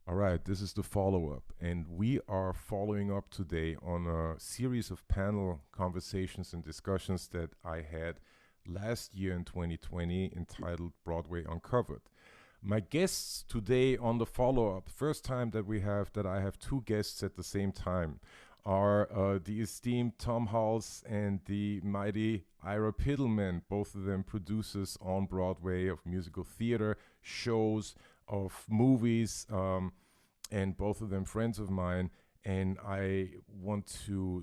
All right, this is the follow up, and we are following up today on a series of panel conversations and discussions that I had last year in 2020 entitled Broadway Uncovered. My guests today on the follow up, first time that I have two guests at the same time, are the esteemed Tom Hulce and the mighty Ira Pittelman, both of them producers on Broadway of musical theater, shows, of movies, and both of them friends of mine. And I want to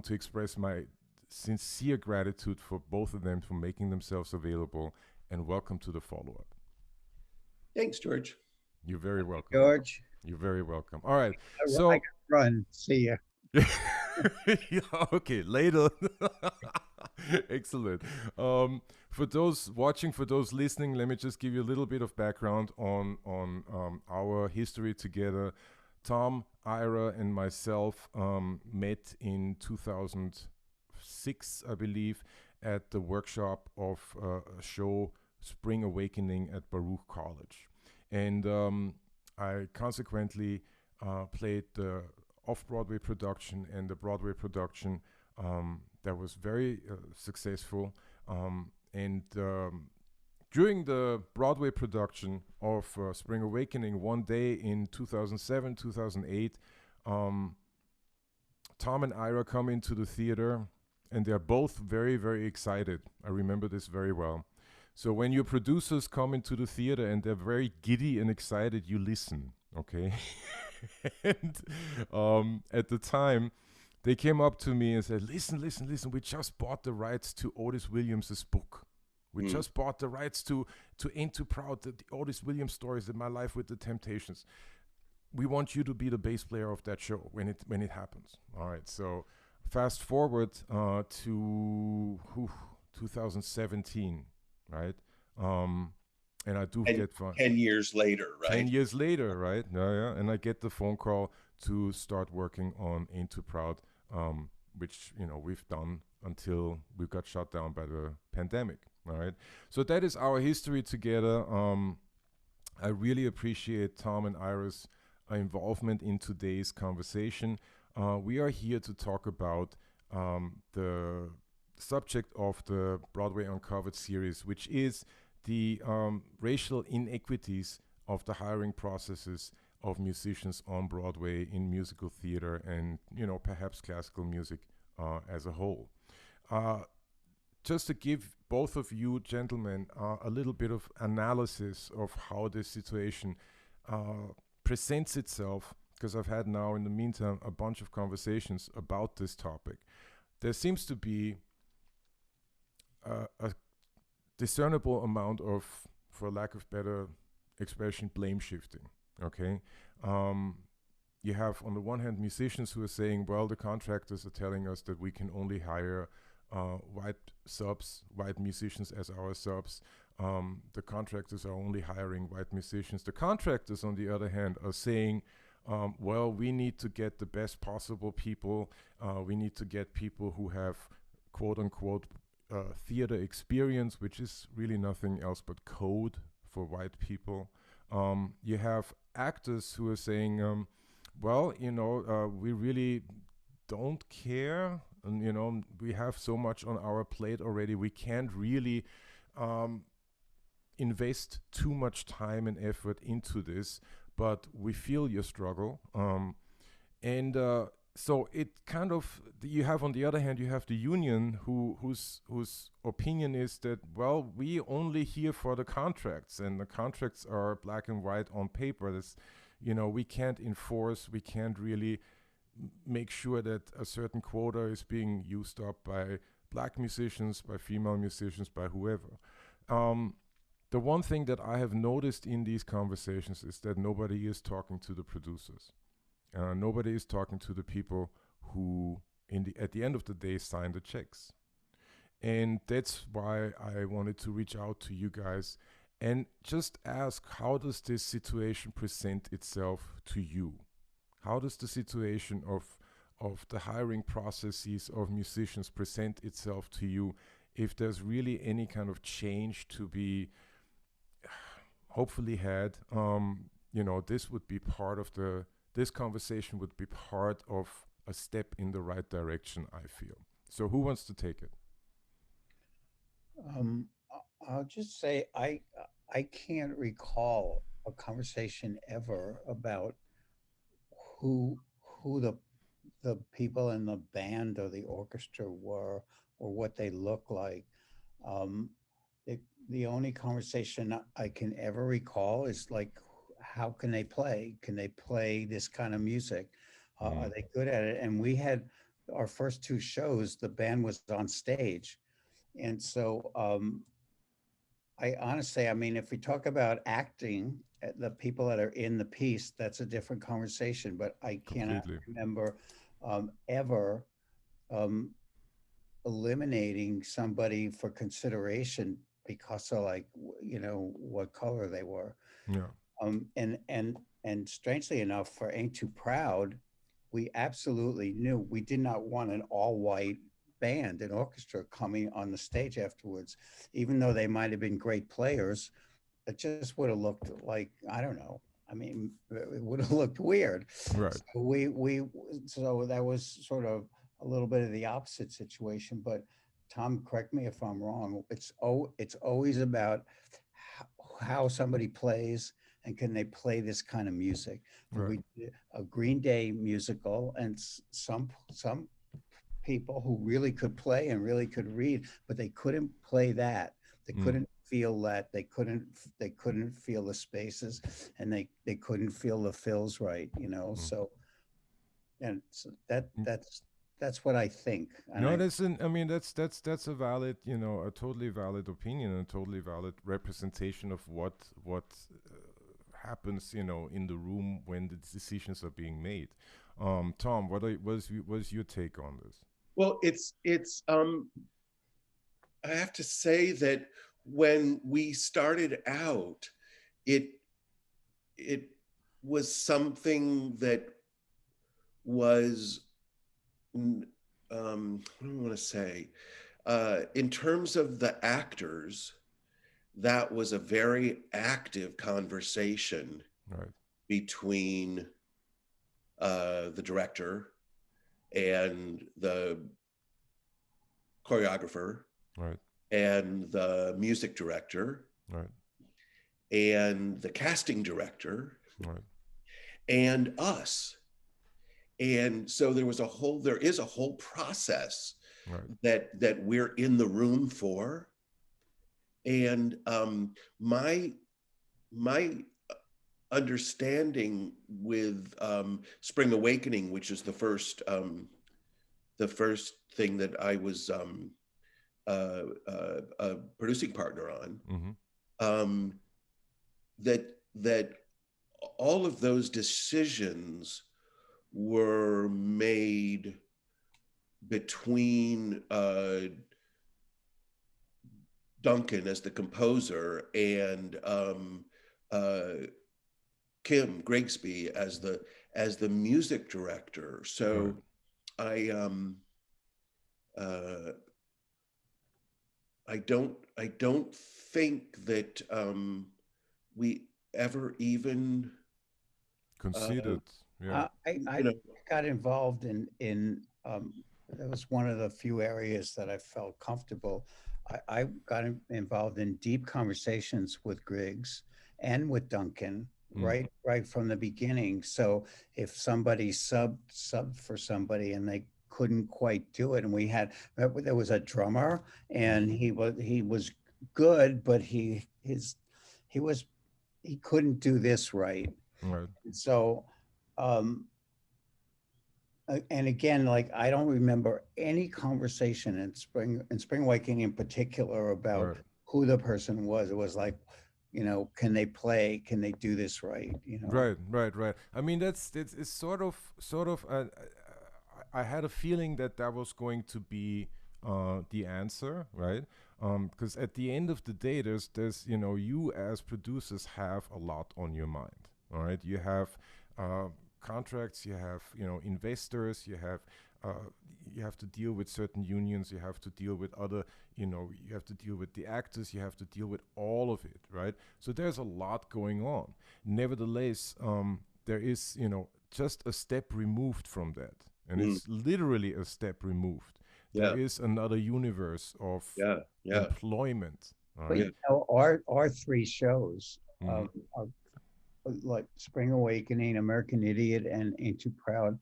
express my sincere gratitude for both of them for making themselves available. And welcome to the follow up. Thanks, George. You're very welcome. George. You're very welcome. All right. I So, got to run. See ya. yeah, okay, later. Excellent. For those watching, for those listening, let me just give you a little bit of background on our history together. Tom, Ira, and myself met in 2006, I believe, at the workshop of a show, Spring Awakening at Baruch College. And I consequently played the off Broadway production and the Broadway production that was very successful. And during the Broadway production of Spring Awakening, one day in 2007, 2008, um, Tom and Ira come into the theater and they're both very, very excited. I remember this very well. So when your producers come into the theater and they're very giddy and excited, you listen, okay? And at the time, they came up to me and said, "Listen, listen, listen. We just bought the rights to Otis Williams's book. We just bought the rights to Ain't Too Proud, the Otis Williams stories in My Life with the Temptations. We want you to be the bass player of that show when it happens." All right. So fast forward to 2017, right? Um, and I do And get fun. 10 years later, 10 right? years later, right? Yeah, yeah. And I get the phone call to start working on Ain't Too Proud, which, we've done until we got shut down by the pandemic. All right. So that is our history together. I really appreciate Tom and Ira's involvement in today's conversation. We are here to talk about the subject of the Broadway Uncovered series, which is the racial inequities of the hiring processes of musicians on Broadway in musical theater and, perhaps classical music as a whole. Uh, just to give both of you gentlemen a little bit of analysis of how this situation presents itself, because I've had now in the meantime a bunch of conversations about this topic. There seems to be a discernible amount of, for lack of better expression, blame shifting. Okay. Um, you have, on the one hand, musicians who are saying, well, the contractors are telling us that we can only hire white musicians as our subs. The contractors are only hiring white musicians. The contractors, on the other hand, are saying, well, we need to get the best possible people. We need to get people who have, quote unquote, theater experience, which is really nothing else but code for white people. You have actors who are saying, well, we really don't care. And, we have so much on our plate already. We can't really invest too much time and effort into this, but we feel your struggle. And so it kind of, you have, on the other hand, you have the union whose opinion is that, well, we only here for the contracts, and the contracts are black and white on paper. That's, we can't enforce, we can't really make sure that a certain quota is being used up by black musicians, by female musicians, by whoever. The one thing that I have noticed in these conversations is that nobody is talking to the producers. Nobody is talking to the people who, at the end of the day, sign the checks. And that's why I wanted to reach out to you guys and just ask, how does this situation present itself to you? How does the situation of the hiring processes of musicians present itself to you? If there's really any kind of change to be hopefully had, this would be part of this conversation would be part of a step in the right direction, I feel. So who wants to take it? I'll just say I can't recall a conversation ever about who who the people in the band or the orchestra were or what they look like. Um, the, the only conversation I can ever recall is like, how can they play? Can they play this kind of music? Are Mm, they good at it? And we had our first two shows, the band was on stage. And so I honestly, I mean, if we talk about acting, the people that are in the piece, that's a different conversation. But I cannot completely. remember ever um, eliminating somebody for consideration because of like what color they were. Yeah. And strangely enough, for Ain't Too Proud, we absolutely knew we did not want an all white band and orchestra coming on the stage afterwards, even though they might have been great players. It just would have looked like, I don't know. I mean, it would have looked weird. Right. So that was sort of a little bit of the opposite situation. But Tom, correct me if I'm wrong. It's always about how somebody plays and can they play this kind of music. And Right. we did a Green Day musical, and some people who really could play and really could read, but they couldn't play that. They Mm, couldn't feel that. They couldn't feel the spaces, and they couldn't feel the fills right. mm. So and so that Mm. that's what I think. And No, I mean, that's a valid, a totally valid opinion and a totally valid representation of what happens, in the room when the decisions are being made. Tom, was your take on this? Well, it's I have to say that when we started out, it it was something that was what do I want to say? In terms of the actors, that was a very active conversation Right. between the director and the choreographer Right. and the music director Right. and the casting director Right. and us. And so there is a whole process Right. that we're in the room for. And my understanding with Spring Awakening, which is the first thing that I was a producing partner on, Mm-hmm. um, that all of those decisions were made between Duncan as the composer and uh, Kim Grigsby as the music director. Right. So I uh, I don't think that we ever even uh, Conceded. Yeah. I you know got involved in that was one of the few areas that I felt comfortable. I got involved in deep conversations with Griggs and with Duncan Mm. right from the beginning. So if somebody subbed for somebody and they couldn't quite do it, and there was a drummer Mm. and he was good, but he was he couldn't do this right. Right. So um and again, like I don't remember any conversation in Spring Awakening in particular about Right. who the person was. It was like, can they play? Can they do this right? Right, right, right. I mean, that's it's sort of. I had a feeling that that was going to be the answer, right? Because at the end of the day, there's you as producers have a lot on your mind. All right, you have uh, contracts, you have investors, you have you have to deal with certain unions, you have to deal with other, you have to deal with the actors, you have to deal with all of it, right? So there's a lot going on. Nevertheless, there is, just a step removed from that. And it's literally a step removed. There is another universe of employment. But our three shows, are like Spring Awakening, American Idiot, and Ain't Too Proud,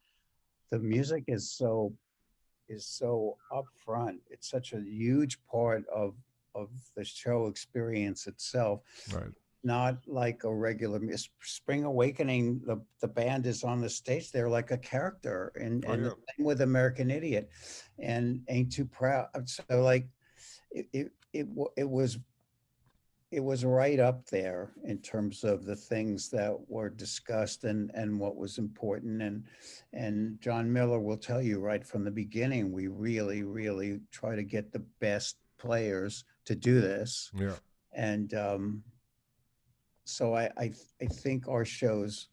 the music is so upfront. It's such a huge part of the show experience itself. Right. Not like a regular Spring Awakening. The band is on the stage. They're like a character, and the same with American Idiot, and Ain't Too Proud. So like, it was right up there in terms of the things that were discussed and what was important. And John Miller will tell you right from the beginning, we really, really try to get the best players to do this. Yeah. And so I think our shows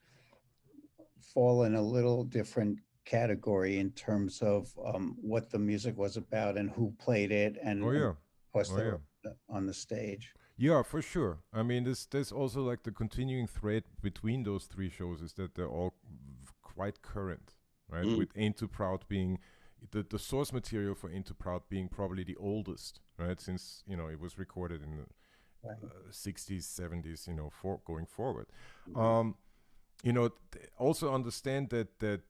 fall in a little different category in terms of what the music was about and who played it, and of course they were on the stage. Yeah, for sure. I mean, there's also like the continuing thread between those three shows is that they're all quite current, right? With Ain't Too Proud being the source material for Ain't Too Proud being probably the oldest, right? Since, it was recorded in the 60s, 70s, going forward. Also understand that,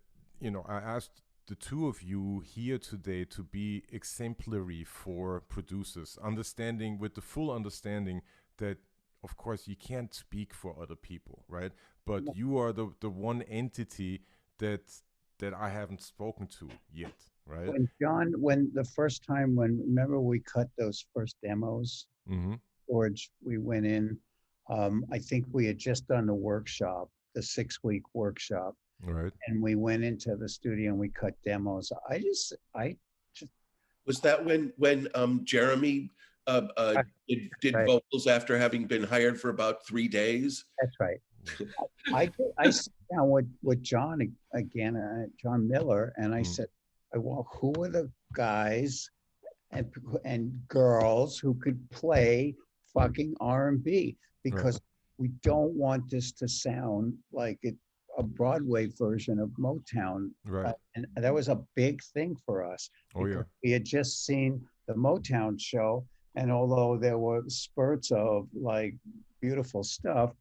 I asked the two of you here today to be exemplary for producers, with the full understanding that, of course, you can't speak for other people, right? But you are the one entity that I haven't spoken to yet, right? When the first time, remember we cut those first demos, George, we went in, I think we had just done the workshop, the 6-week workshop. Right. And we went into the studio and we cut demos. I just was that when Jeremy did vocals after having been hired for about 3 days? That's right. I sat down with John again, John Miller, and I said, well, who are the guys and girls who could play fucking R&B? Because we don't want this to sound like a Broadway version of Motown. Right. And that was a big thing for us. We had just seen the Motown show, and although there were spurts of like beautiful stuff,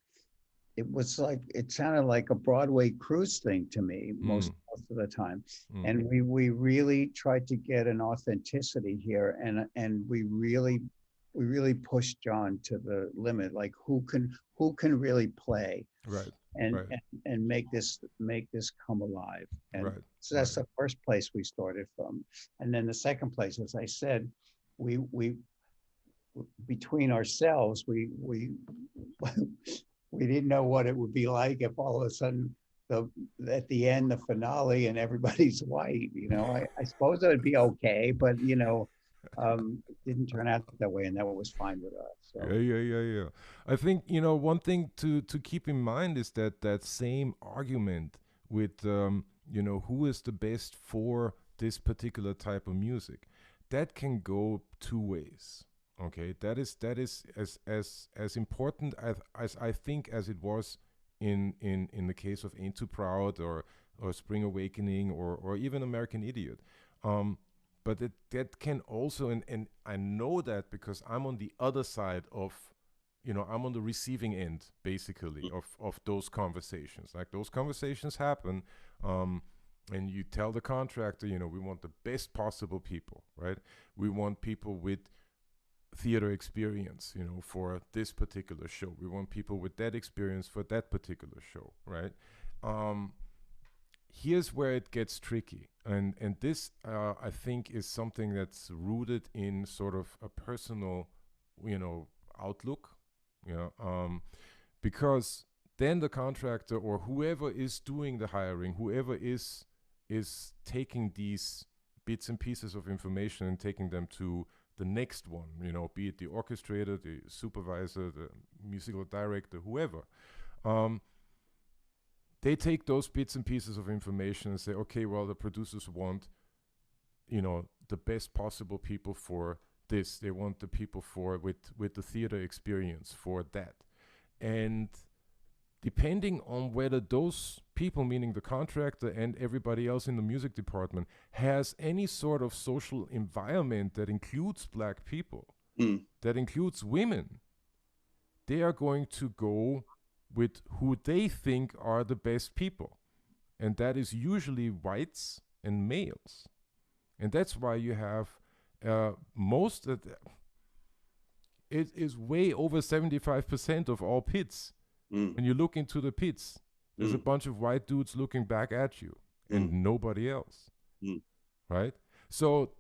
it sounded like a Broadway cruise thing to me most of the time. And we really tried to get an authenticity here, and we really pushed John to the limit, like who can really play. Right. And make this come alive. And so that's the first place we started from. And then the second place, as I said, we between ourselves, we didn't know what it would be like if all of a sudden at the end, the finale, and everybody's white. I suppose it would be okay, but it didn't turn out that way, and that was fine with us. So. Yeah. I think, one thing to keep in mind is that same argument with, who is the best for this particular type of music, that can go two ways. Okay, that is as important as I think as it was in the case of Ain't Too Proud or Spring Awakening or even American Idiot. But that can also, and I know that because I'm on the other side of, I'm on the receiving end, basically, of those conversations. Like, those conversations happen, and you tell the contractor, we want the best possible people, right? We want people with theater experience, for this particular show. We want people with that experience for that particular show, right? Here's where it gets tricky. And this, I think, is something that's rooted in sort of a personal, outlook, because then the contractor or whoever is doing the hiring, whoever is taking these bits and pieces of information and taking them to the next one, be it the orchestrator, the supervisor, the musical director, whoever. They take those bits and pieces of information and say, okay, well, the producers want the best possible people for this. They want the people for with the theater experience for that. And depending on whether those people, meaning the contractor and everybody else in the music department, has any sort of social environment that includes black people, that includes women, they are going to go with who they think are the best people. And that is usually whites and males. And that's why you have most of it is way over 75% of all pits. When you look into the pits, there's a bunch of white dudes looking back at you and nobody else. Right? So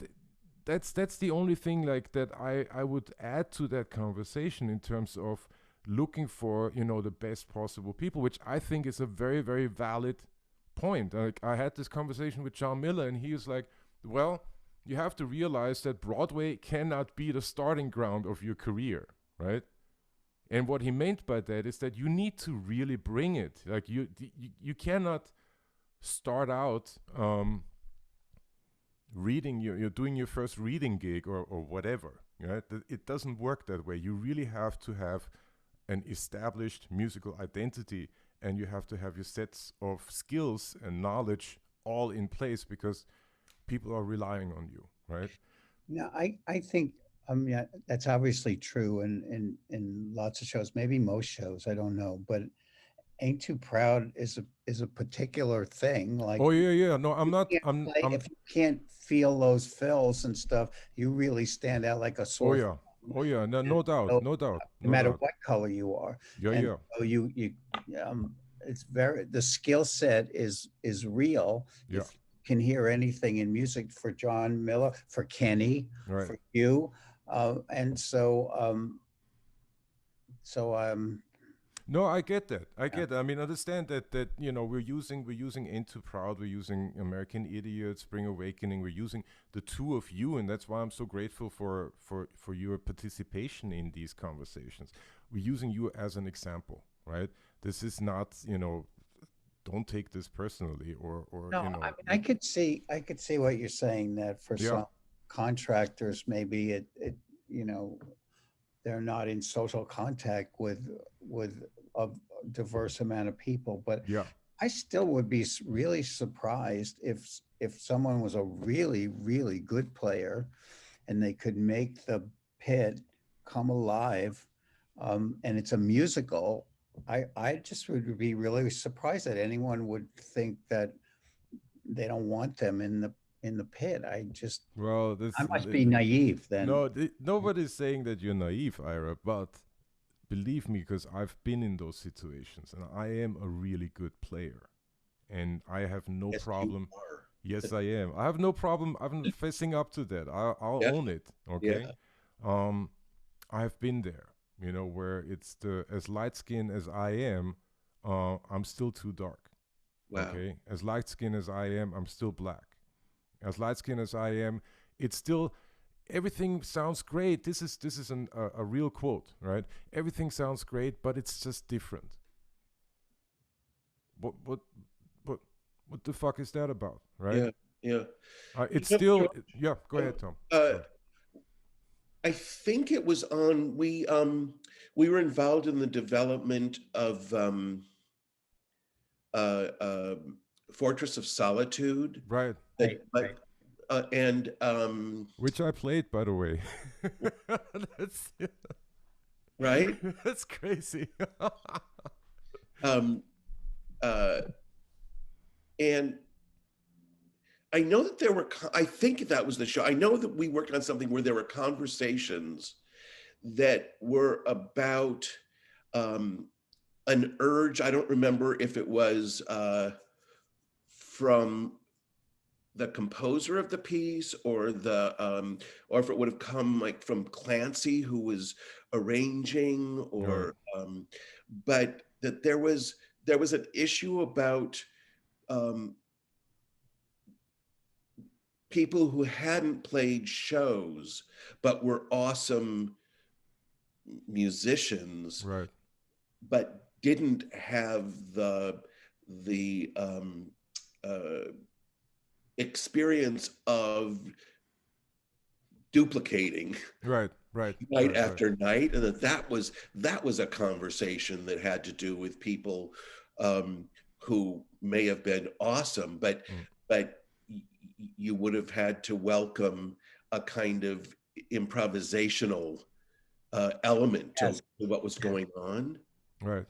that's the only thing like that I would add to that conversation in terms of looking for, the best possible people, which I think is a very, very valid point. Like, I had this conversation with John Miller, and he was like, well, you have to realize that Broadway cannot be the starting ground of your career, right? And what he meant by that is that you need to really bring it. Like, you cannot start out reading, you're doing your first reading gig or whatever, right? It doesn't work that way. You really have to have an established musical identity, and you have to have your sets of skills and knowledge all in place because people are relying on you, right? No, I think yeah, that's obviously true in lots of shows, maybe most shows, I don't know, but Ain't Too Proud is a particular thing. Like, Oh yeah. No, I'm you not. can't play if you can't feel those fills and stuff, you really stand out like a Oh sore yeah. thumb. Oh yeah. No, no doubt. So, No doubt. no No matter doubt. what color you are, Yeah, and yeah. so it's very, the skill set is real. Yeah. If you can hear anything in music for John Miller, for Kenny, Right. for you, and so No, I get that. I yeah. get that. I mean, understand that we're using Into Proud, we're using American Idiot, Spring Awakening, we're using the two of you, and that's why I'm so grateful for your participation in these conversations. We're using you as an example, right? This is not, don't take this personally, or No, I mean, I could see what you're saying, that for yeah, some contractors, maybe you know, they're not in social contact with a diverse amount of people, but yeah, I still would be really surprised if someone was a really, really good player and they could make the pit come alive, and it's a musical. I just would be really surprised that anyone would think that they don't want them in the pit. well, I must be naive then. no, nobody's saying that you're naive, Ira, but believe me, because I've been in those situations, and I am a really good player, and I have no Yes, you problem. are. Yes, I am. I have no problem. I'm facing up to that. I'll Yeah, own it. yeah. Okay. Um, I've been there. Where it's the as light skinned as I am, I'm still too dark. Wow. Okay. As light skinned as I am, I'm still black. As light skinned as I am, it's still everything sounds great. This is a real quote, right? Everything sounds great, but it's just different. What what what the fuck is that about, right? Yeah, yeah. It's George, still, yeah. Go ahead, Tom. uh, Sorry. I think it was on we were involved in the development of uh, um, Fortress of Solitude. Right. Right, But right. and Which I played, by the way. that's right. that's crazy. Um, uh, and I know that there were. I think that was the show. I know that we worked on something where there were conversations that were about um, an urge. I don't remember if it was from the composer of the piece or if it would have come like from Clancy, who was arranging, Right. but that there was an issue about um, people who hadn't played shows but were awesome musicians, Right. but didn't have the uh, experience of duplicating Right. night after night, and that was a conversation that had to do with people who may have been awesome, but you would have had to welcome a kind of improvisational element to what was going on. Right.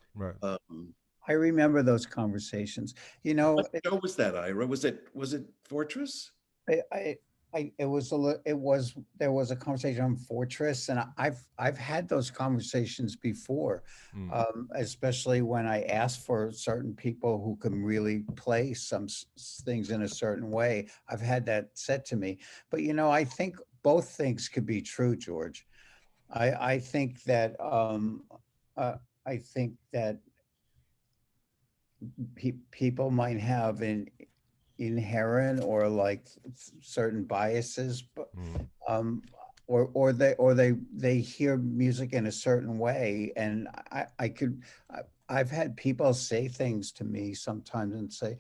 I remember those conversations. You know, what show was that, Ira? Was it Fortress? There was a conversation on Fortress, and I've had those conversations before, especially when I asked for certain people who can really play some things in a certain way. I've had that said to me, but you know, I think both things could be true, George. I think that I think that people might have an inherent or like certain biases, but or they hear music in a certain way, and I've had people say things to me sometimes and say,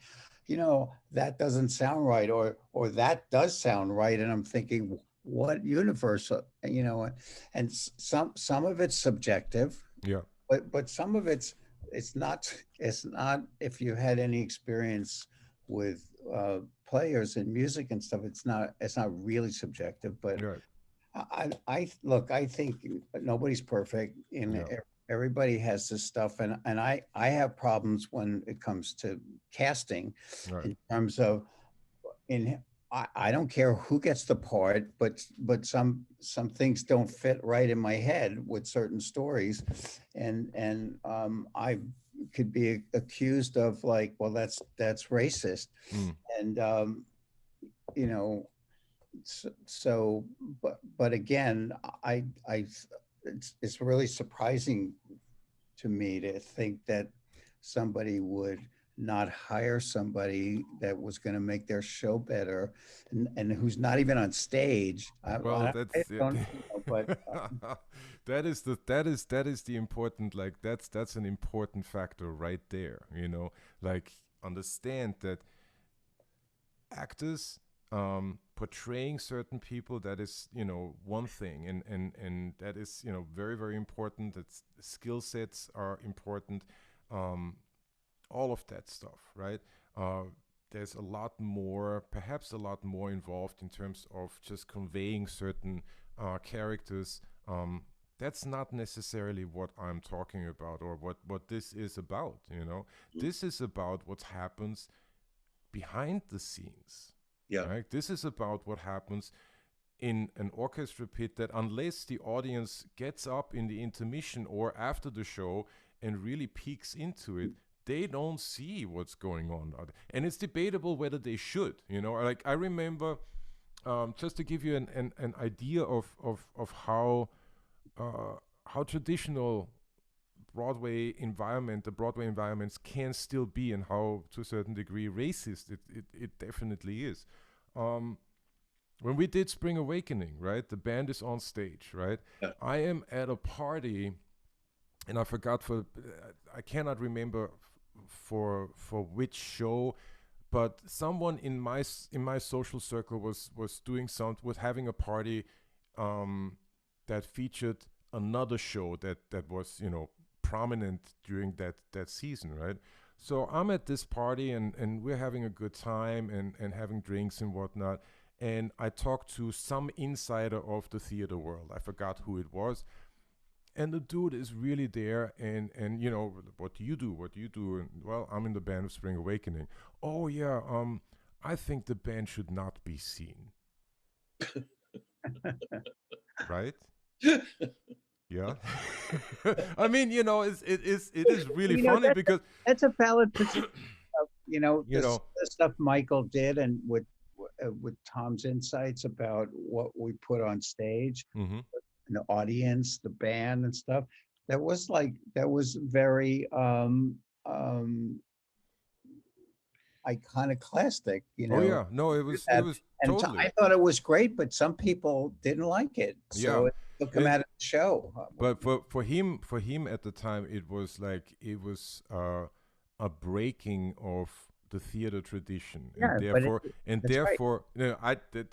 you know, that doesn't sound right, or that does sound right, and I'm thinking, what universe, you know, and some of it's subjective, Yeah. but some of it's not if you had any experience with players and music and stuff, it's not really subjective. But Right. I look, I think nobody's perfect, and everybody has this stuff, and I have problems when it comes to casting, in terms of I don't care who gets the part, but some things don't fit right in my head with certain stories, and I could be accused of like, well, that's racist, and you know, so but again, it's really surprising to me to think that somebody would not hire somebody that was going to make their show better, and who's not even on stage. Well, that's it. But that is the important, like that's an important factor right there, you know, like understand that actors portraying certain people, that is, you know, one thing, and that is, you know, very, very important. That skill sets are important, all of that stuff, right? There's a lot more, perhaps a lot more involved in terms of just conveying certain characters. That's not necessarily what I'm talking about, or what this is about, you know. This is about what happens behind the scenes. Yeah. Right? This is about what happens in an orchestra pit, that unless the audience gets up in the intermission or after the show and really peeks into it, they don't see what's going on. And it's debatable whether they should, you know. Like I remember, just to give you an idea of how traditional the Broadway environments can still be, and how, to a certain degree, racist it definitely is. When we did Spring Awakening, right, the band is on stage, right? Yeah. I am at a party, and I cannot remember for which show, but someone in my social circle was having a party that featured another show that was, you know, prominent during that season, right? So I'm at this party, and we're having a good time and having drinks and whatnot. And I talked to some insider of the theater world. I forgot who it was. And the dude is really there, and you know, what do you do? And, well, I'm in the band of Spring Awakening. Oh yeah, I think the band should not be seen. Right? Yeah. I mean, you know, it is really funny, because that's a valid position. You know, know, the stuff Michael did, and with Tom's insights about what we put on stage, the audience, the band and stuff, that was very iconoclastic, you know. Oh yeah, no, it was totally. I thought it was great, but some people didn't like it, so it took him out of the show. But for him at the time, it was like, it was a breaking of the theater tradition, and Yeah, but therefore that's right.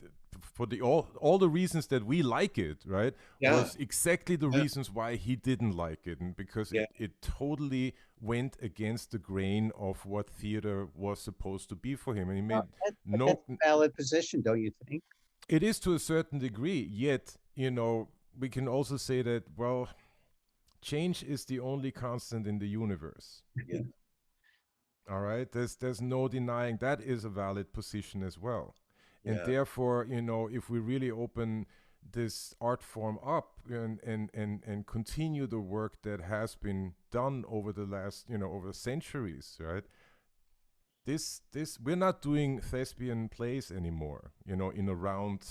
for the all the reasons that we like it, right, Yeah. was exactly the Yeah. reasons why he didn't like it, and because Yeah. it totally went against the grain of what theater was supposed to be for him, and he made But no. that's a valid position, don't you think? It is to a certain degree, yet we can also say that, well, change is the only constant in the universe. Yeah. All right, there's no denying that is a valid position as well. And Yeah. therefore, if we really open this art form up and continue the work that has been done over the last, over centuries, right? This we're not doing thespian plays anymore, in a round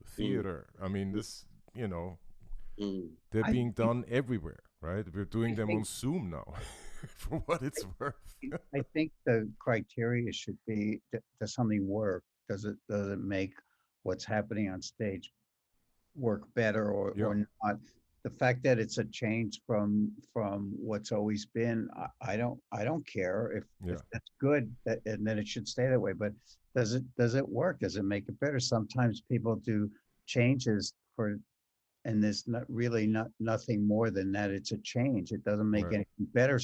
theater. I mean, this, Mm. they're I being think done everywhere, right? We're doing I them on think Zoom now, for what it's worth. I think the criteria should be, does something work? Does it make what's happening on stage work better Yeah, or not? The fact that it's a change from what's always been, I don't care if yeah, that's good, and then it should stay that way. But does it work? Does it make it better? Sometimes people do changes and there's nothing more than that. It's a change. It doesn't make right. anything better.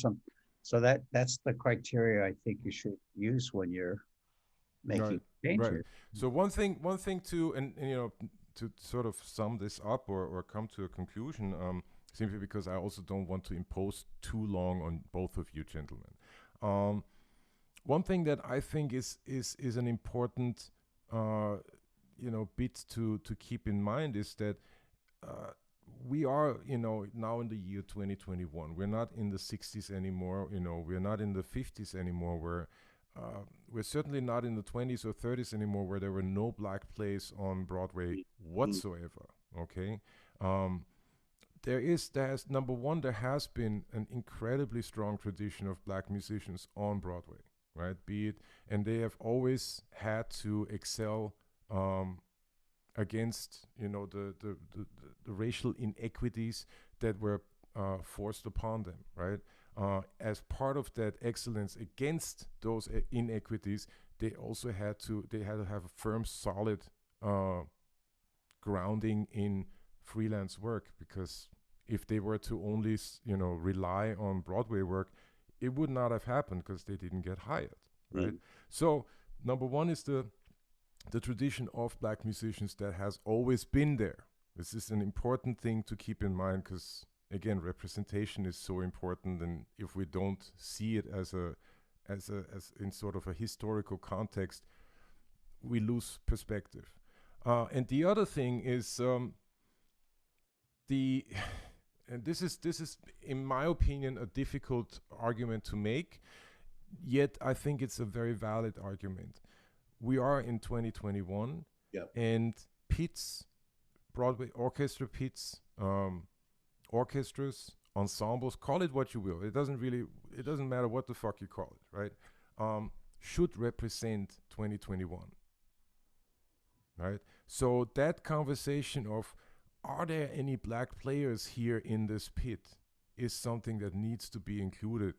So that's the criteria I think you should use when you're Right, making right. changes. So one thing to, and to sort of sum this up or come to a conclusion, simply because I also don't want to impose too long on both of you gentlemen. Um, One thing that I think is an important, bit to keep in mind is that uh, we are, now in the year 2021. We're not in the 60s anymore. We're not in the 50s anymore. We're certainly not in the 20s or 30s anymore, where there were no black plays on Broadway Mm. whatsoever. Okay. Um, number one, there has been an incredibly strong tradition of black musicians on Broadway, right? And they have always had to excel, against, the racial inequities that were forced upon them, right? As part of that excellence against those inequities, they had to have a firm, solid uh, grounding in freelance work, because if they were to only rely on Broadway work, it would not have happened because they didn't get hired, right? Mm. So number one is the tradition of black musicians that has always been there. This is an important thing to keep in mind, because again, representation is so important, and if we don't see it as in sort of a historical context, we lose perspective. And the other thing is, the and this is in my opinion a difficult argument to make, yet I think it's a very valid argument. We are in 2021, Yeah. and pits, Broadway orchestra pits, orchestras, ensembles, call it what you will. It doesn't matter what the fuck you call it, right? Should represent 2021, right? So that conversation of, are there any black players here in this pit, is something that needs to be included.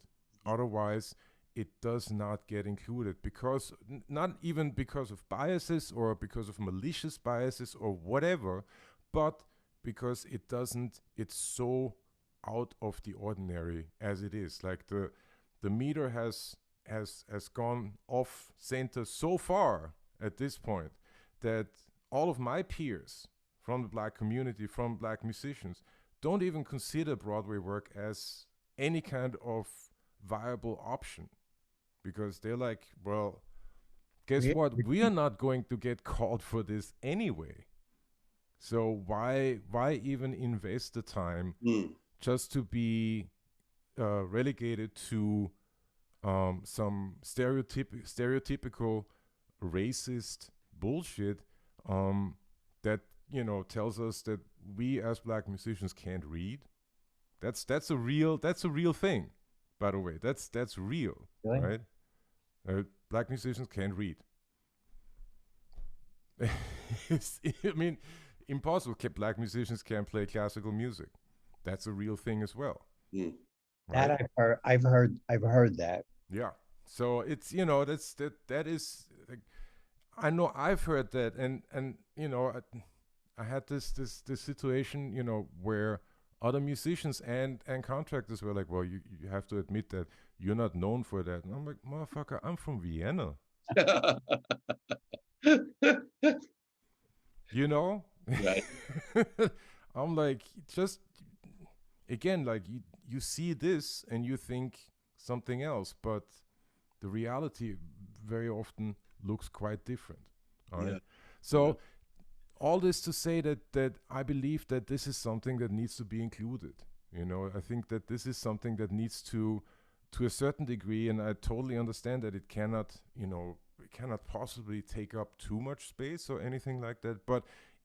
Otherwise, it does not get included, because not even because of biases or because of malicious biases or whatever, but because it's so out of the ordinary as it is. Like the meter has gone off center so far at this point that all of my peers from the black community, from black musicians, don't even consider Broadway work as any kind of viable option, because they're like, well, guess Yeah, what? We are not going to get called for this anyway. So why even invest the time Mm. just to be relegated to some stereotypical racist bullshit, that tells us that we as black musicians can't read. That's a real thing, by the way. That's real, really? right? Black musicians can't read. I mean, impossible. Black musicians can't play classical music. That's a real thing as well, Mm. That right? I've heard that. Yeah. So it's, that is like, I know I've heard that, and I had this situation, where other musicians and contractors were like, well, you have to admit that you're not known for that. And I'm like, motherfucker, I'm from Vienna. You know? Right. I'm like, just again, like you see this and you think something else, but the reality very often looks quite different. All right. Yeah. So all this to say that I believe that this is something that needs to be included. I think that this is something that needs to a certain degree, and I totally understand that it cannot possibly take up too much space or anything like that. But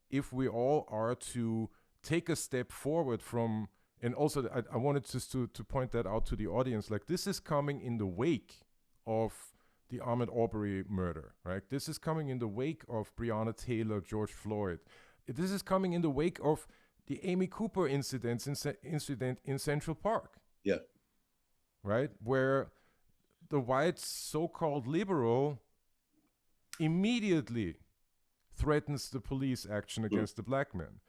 if we all are to take a step forward from, and also I wanted just to point that out to the audience, like this is coming in the wake of the Ahmaud Arbery murder, right? This is coming in the wake of Breonna Taylor, George Floyd. This is coming in the wake of the Amy Cooper incident in Central Park. Yeah. Right? Where the white so-called liberal immediately threatens the police action against the black man.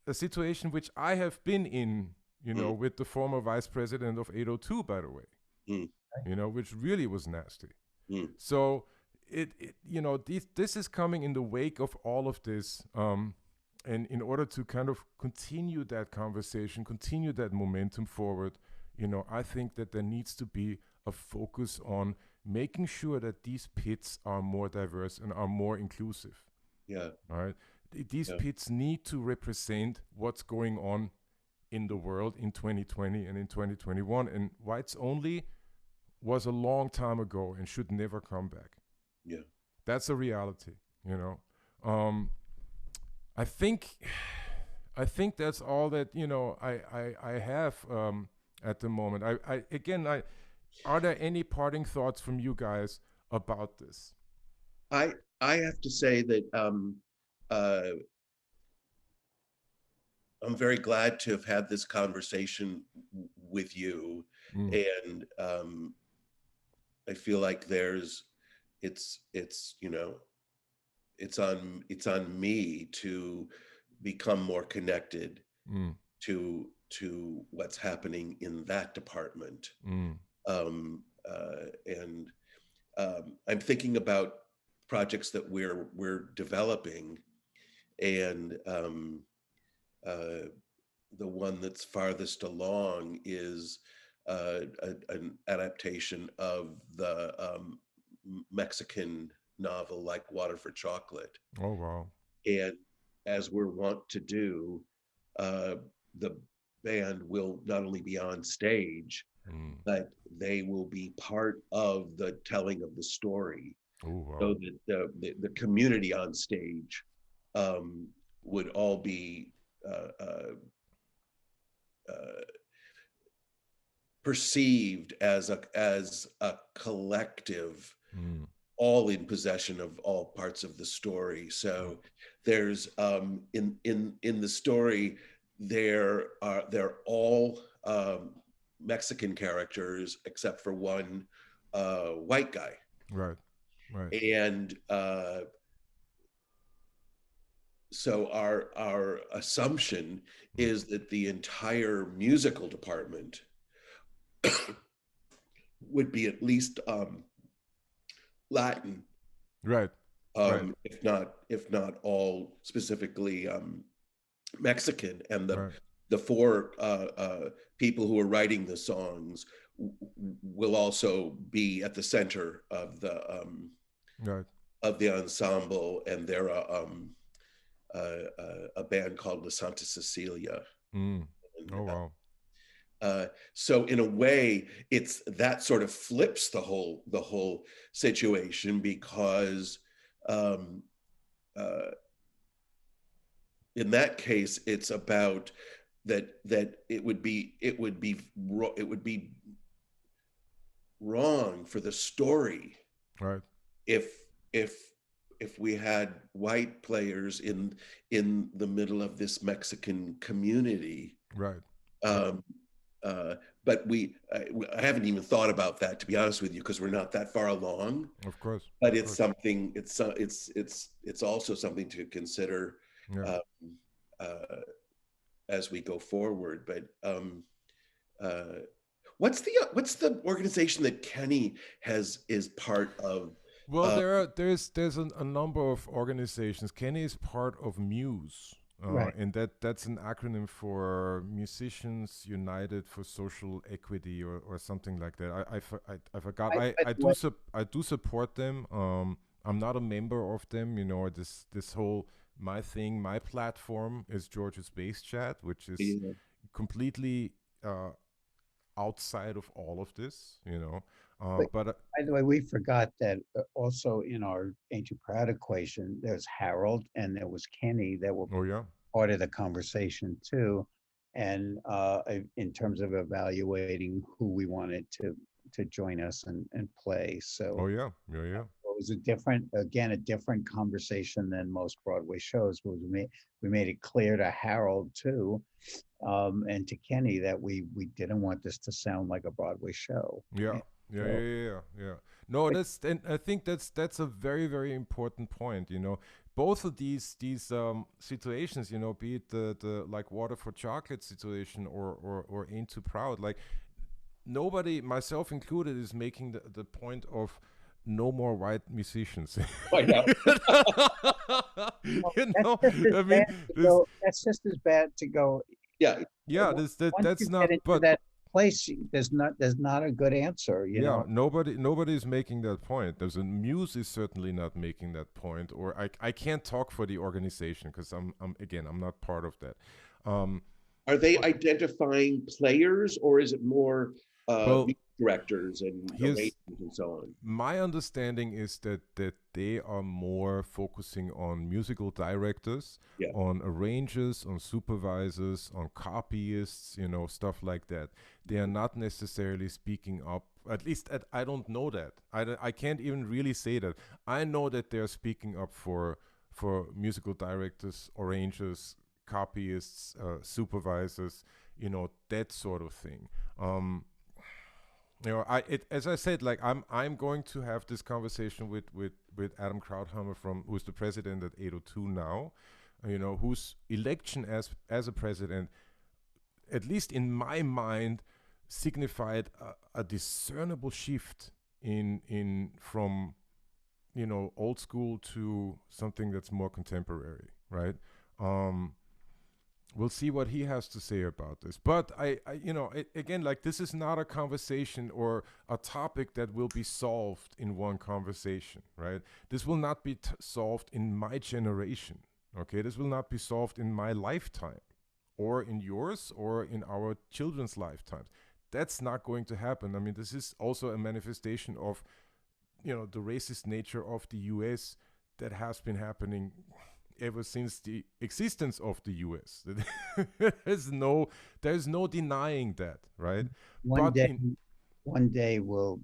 A situation which I have been in, with the former vice president of 802, by the way, which really was nasty. So this is coming in the wake of all of this. And in order to kind of continue that conversation, continue that momentum forward, I think that there needs to be a focus on making sure that these pits are more diverse and are more inclusive. Yeah. All right. These pits need to represent what's going on in the world in 2020 and in 2021. And whites only was a long time ago and should never come back. Yeah. That's a reality, I think that's all that, I have at the moment. Are there any parting thoughts from you guys about this? I have to say that I'm very glad to have had this conversation with you, and I feel like it's on me to become more connected to what's happening in that department. And I'm thinking about projects that we're developing, and the one that's farthest along is an adaptation of the Mexican novel Like Water for Chocolate. Oh, wow. And as we're wont to do, the band will not only be on stage, but they will be part of the telling of the story. Oh, wow. So that the community on stage would all be perceived as a collective, all in possession of all parts of the story. So there's in the story they're all Mexican characters except for one white guy. Right. And so our assumption is that the entire musical department would be at least Latin, right? If not all specifically Mexican, and the four people who are writing the songs will also be at the center of the ensemble, and they're a band called La Santa Cecilia. Oh, wow. So in a way, it's that sort of flips the whole situation, because in that case, it's about that it would be wrong for the story, right, if we had white players in the middle of this Mexican community, right. but I haven't even thought about that, to be honest with you, because we're not that far along. Of course. But of it's course. something. It's also something to consider Yeah. uh, as we go forward. But what's the organization that Kenny is part of? Well, there's a number of organizations. Kenny is part of Muse, Right. and that's an acronym for Musicians United for Social Equity, or something like that. I forgot. I do support them. I'm not a member of them. You know, this whole my thing, my platform is George's Bass Chat, which is Yeah. completely outside of all of this. You know, But but by the way, we forgot that also in our Ancient Proud equation, there's Harold and there was Kenny that were oh yeah. part of the conversation too. And in terms of evaluating who we wanted to join us and play. Oh So yeah, yeah, yeah. it was a different conversation than most Broadway shows. Because we made it clear to Harold too, and to Kenny that we didn't want this to sound like a Broadway show. Yeah, And yeah, so, yeah, yeah, yeah. Yeah. No, but and I think that's a very very important point. You know, both of these situations. You know, be it the like Water for Chocolate situation, or Ain't Too Proud. Like nobody, myself included, is making the point of no more white musicians. I know. well, You that's know, just as I mean, bad to this, go. That's just as bad to go. Yeah. yeah, Once that's you not. get into But that place, there's not a good answer. yeah, nobody is making that point. There's a Muse is certainly not making that point, or I can't talk for the organization because I'm not part of that. Um, Are they identifying players, or is it more well, music directors and here's arrangers and so on? my understanding is that they are more focusing on musical directors, Yeah. on arrangers, on supervisors, on copyists, you know, stuff like that. They are not necessarily speaking up. At least I don't know that. I can't even really say that. I know that they're speaking up for musical directors, arrangers, copyists, supervisors, you know, that sort of thing. You know, as I said, like I'm going to have this conversation with Adam Krauthammer, who's the president at 802 now, you know, whose election as a president, at least in my mind, signified a discernible shift in from, you know, old school to something that's more contemporary, right? Um, we'll see what he has to say about this. But you know, again, like this is not a conversation or a topic that will be solved in one conversation, right? This will not be solved in my generation. Okay, this will not be solved in my lifetime, or in yours, or in our children's lifetimes. That's not going to happen. I mean, this is also a manifestation of, you know, the racist nature of the U.S. that has been happening ever since the existence of the US. There's no denying that, right? One But day, one day we'll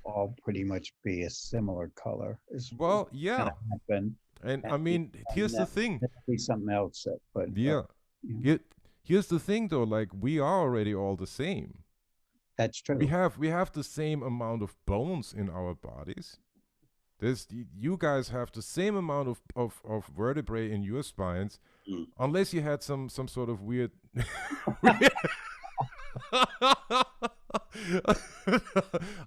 all pretty much be a similar color. Is well, yeah. gonna happen, And I and, mean, and here's the thing. that'll be something else. But Yeah. you know, Here, here's the thing though, like we are already all the same. that's We true. have the same amount of bones in our bodies. You guys have the same amount of vertebrae in your spines, Mm. unless you had some sort of weird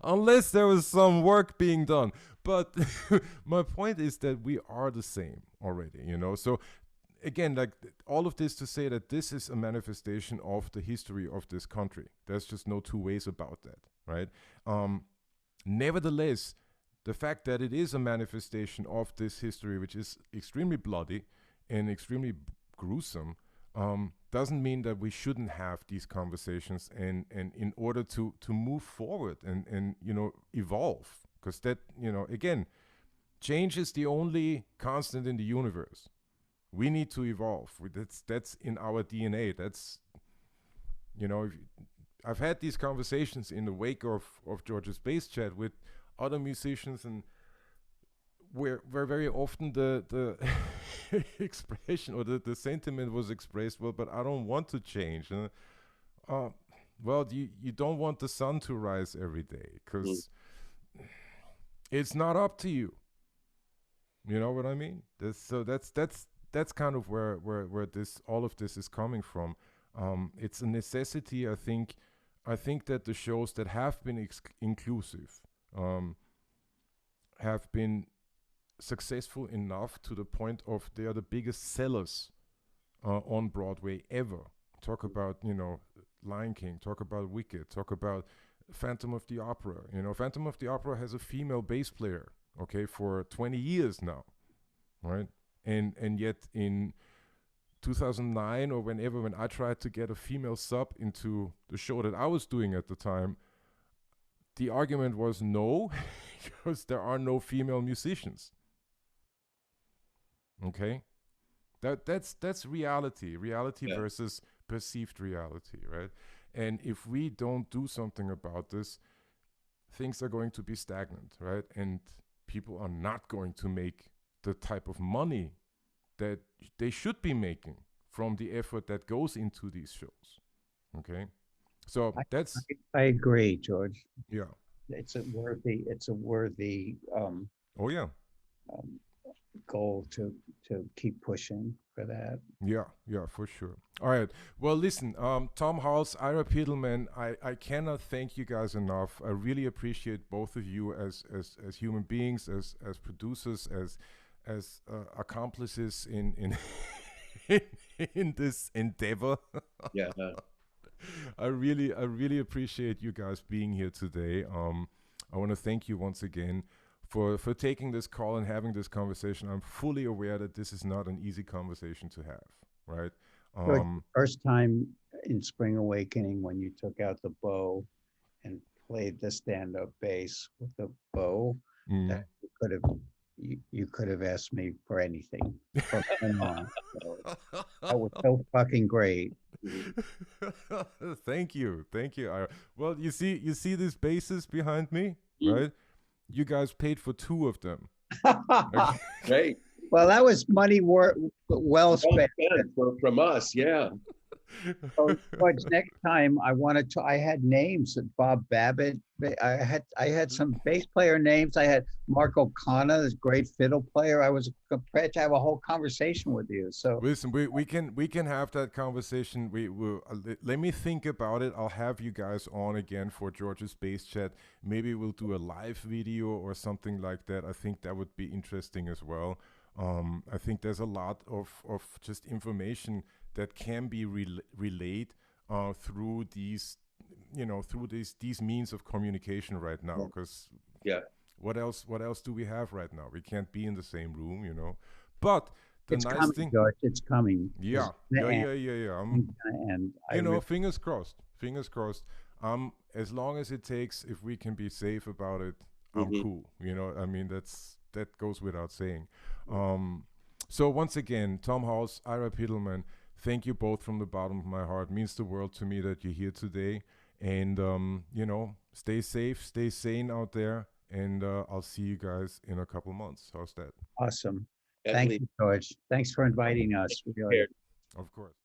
unless there was some work being done. But my point is that we are the same already, you know. So again, like all of this to say that this is a manifestation of the history of this country. There's just no two ways about that, right? Nevertheless, the fact that it is a manifestation of this history, which is extremely bloody and extremely gruesome, doesn't mean that we shouldn't have these conversations and in order to move forward and you know, evolve, because that, you know, again, change is the only constant in the universe. We need to evolve. That's in our DNA. That's, you know, I've had these conversations in the wake of George's Bass Chat with other musicians, and where very often the expression or the sentiment was expressed, well, but I don't want to change. Well, you don't want the sun to rise every day because it's not up to you. You know what I mean? That's kind of where this all of this is coming from. It's a necessity. I think that the shows that have been inclusive um, have been successful enough to the point of they are the biggest sellers on Broadway ever. Talk about Lion King. Talk about Wicked. Talk about Phantom of the Opera. Phantom of the Opera has a female bass player. Okay, for 20 years now, right? And yet in 2009 or whenever, when I tried to get a female sub into the show that I was doing at the time, the argument was no, because there are no female musicians. Okay, that's reality versus perceived reality, right? And if we don't do something about this, things are going to be stagnant, right? And people are not going to make the type of money that they should be making from the effort that goes into these shows. Okay, so that's I agree, George. yeah. It's a worthy Oh yeah. Goal to keep pushing for that. Yeah, for sure. All right. Well, listen, Tom Hulce, Ira Pittelman, I cannot thank you guys enough. I really appreciate both of you as human beings, as producers, as accomplices in in this endeavor. Yeah. I really appreciate you guys being here today. I want to thank you once again for taking this call and having this conversation. I'm fully aware that this is not an easy conversation to have, right? First time in Spring Awakening when you took out the bow and played the stand-up bass with the bow, that you could have asked me for anything from then on. So that was so fucking great. Thank you, Ira. Well, you see these basses behind me, right? You guys paid for 2 of them. Great. Well, that was money well spent from us. Yeah. So, George, next time I had names of Bob Babbitt. I had some bass player names. I had Mark O'Connor, this great fiddle player. I was prepared to have a whole conversation with you. So listen, we can have that conversation. We will let me think about it. I'll have you guys on again for George's Bass Chat. Maybe we'll do a live video or something like that. I think that would be interesting as well. I think there's a lot of just information that can be relayed through these these means of communication right now, because what else do we have right now? We can't be in the same room, but it's nice coming, thing, George, it's coming. Yeah. And fingers crossed, as long as it takes, if we can be safe about it, I'm cool. I mean, that goes without saying. So once again, Tom Hulce, Ira Pittelman, thank you both from the bottom of my heart. It means the world to me that you're here today. And, stay safe, stay sane out there. And I'll see you guys in a couple months. How's that? Awesome. Thank you, George. Thanks for inviting us. Of course.